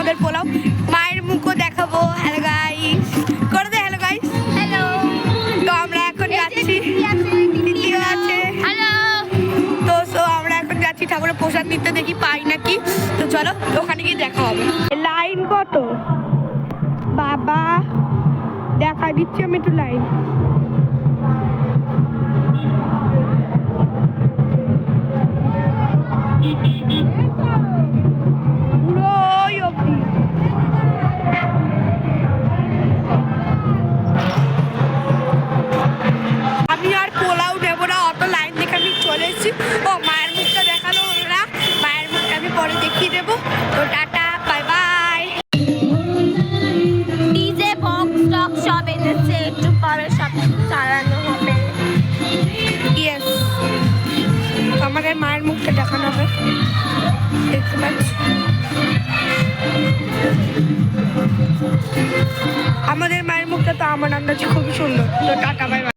আমাদের পোলাও। মায়ের মুখও দেখাবো। হ্যালো গাইস, করে দে হ্যালো গাইস। হ্যালো। তো আমরা এখন যাচ্ছি, দিদিও আছে। হ্যালো। তো আমরা এখন যাচ্ছি ঠাকুরের প্রসাদ নিতে, দেখি পাই নাকি। তো চলো ওখানে গিয়ে দেখা হবে। লাইন কত বাবা, দেখা দিচ্ছি আমি একটু লাইন। পুরো ওই অবধি। আমি আর পোলাও নেবো না, অত লাইন দেখে আমি চলে এসেছি। ও মায়ের মুখটা দেখালো হলো না, মায়ের মুখটা আমি পরে দেখিয়ে দেবো। তো ta ta, bye bye. DJ box টক সব এনেছে, একটু পরে সব চালানো হবে। ইয়েস, আমাদের মায়ের মুখটা দেখানো হবে, দেখতে পাচ্ছি। আমাদের মায়ের মুখটা তো আমার আন্দাজে খুবই সুন্দর। তো টাটা, বাই বাই।